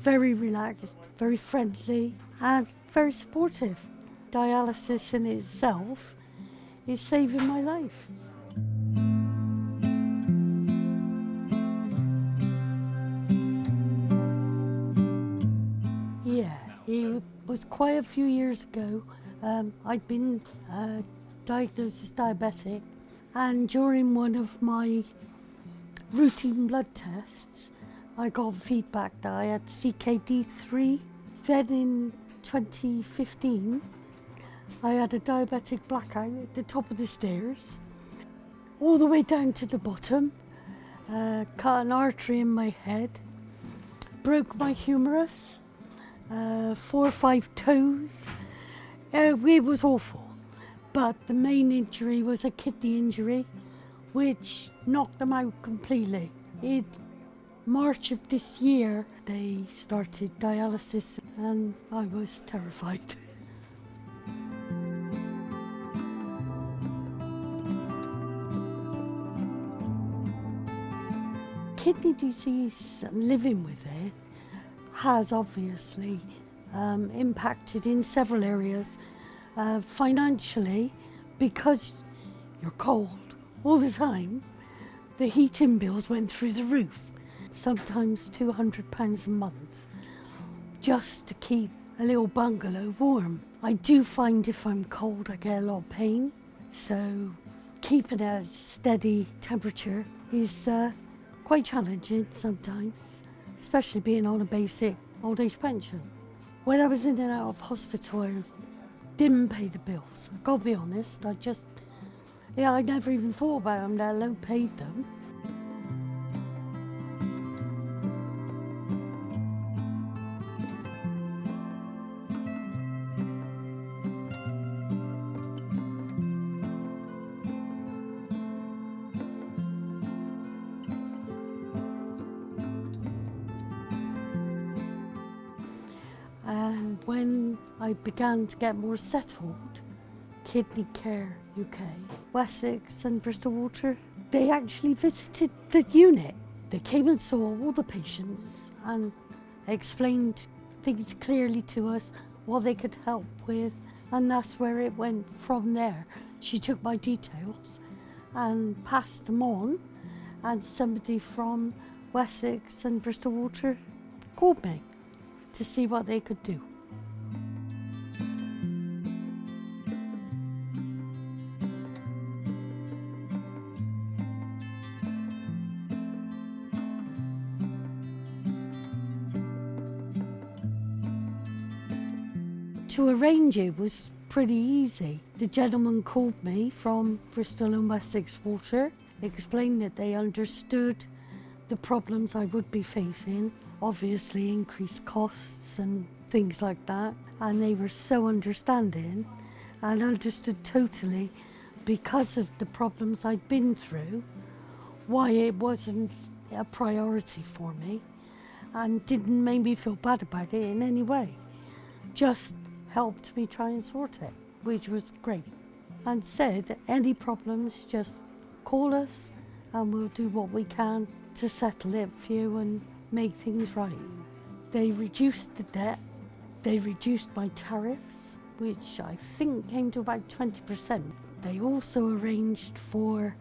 very relaxed, very friendly and very supportive. Dialysis in itself is saving my life. Yeah, it was quite a few years ago. I'd been diagnosed as diabetic, and during one of my routine blood tests, I got feedback that I had CKD3. Then in 2015, I had a diabetic blackout at the top of the stairs, all the way down to the bottom, cut an artery in my head, broke my humerus, 4 or 5 toes. It was awful, but the main injury was a kidney injury, which knocked them out completely. In March of this year, they started dialysis, and I was terrified. Kidney disease and living with it has obviously impacted in several areas. Financially, because you're cold all the time, the heating bills went through the roof, sometimes £200 a month, just to keep a little bungalow warm. I do find if I'm cold I get a lot of pain, so keeping a steady temperature is quite challenging sometimes, especially being on a basic old age pension. When I was in and out of hospital, I didn't pay the bills. I've got to be honest, I never even thought about them, let alone paid them. And when I began to get more settled, Kidney Care UK, Wessex and Bristol Water, they actually visited the unit. They came and saw all the patients and explained things clearly to us, what they could help with, and that's where it went from there. She took my details and passed them on, and somebody from Wessex and Bristol Water called me to see what they could do. To arrange it was pretty easy. The gentleman called me from Bristol and Wessex Water, explained that they understood the problems I would be facing, obviously increased costs and things like that, and they were so understanding and understood totally, because of the problems I'd been through, why it wasn't a priority for me, and didn't make me feel bad about it in any way. Just helped me try and sort it, which was great, and said any problems, just call us and we'll do what we can to settle it for you and make things right. They reduced the debt, they reduced my tariffs, which I think came to about 20%. They also arranged for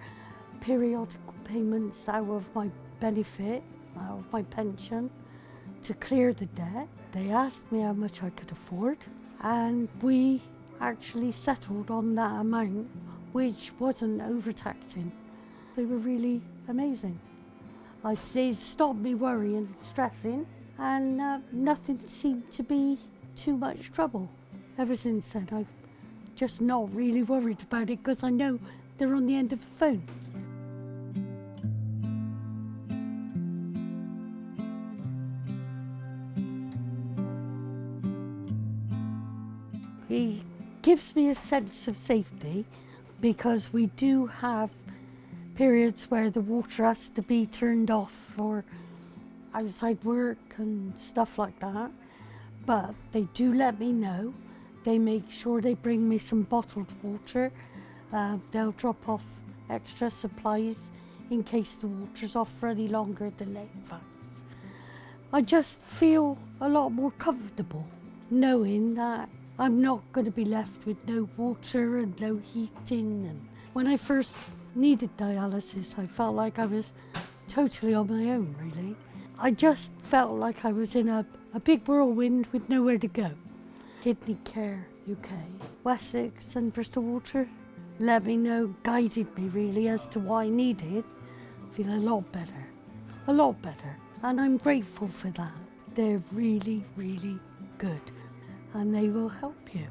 periodical payments out of my benefit, out of my pension, to clear the debt. They asked me how much I could afford, and we actually settled on that amount, which wasn't overtaxing. They were really amazing. I say stopped me worrying and stressing, and nothing seemed to be too much trouble. Ever since then, I've just not really worried about it, because I know they're on the end of the phone. It gives me a sense of safety, because we do have periods where the water has to be turned off for outside work and stuff like that. But they do let me know. They make sure they bring me some bottled water. They'll drop off extra supplies in case the water's off for any longer than 8 hours. I just feel a lot more comfortable knowing that I'm not going to be left with no water and no heating. And when I first needed dialysis, I felt like I was totally on my own, really. I just felt like I was in a big whirlwind with nowhere to go. Kidney Care UK, Wessex and Bristol Water let me know, guided me really as to what I needed. I feel a lot better, and I'm grateful for that. They're really, really good, and they will help you.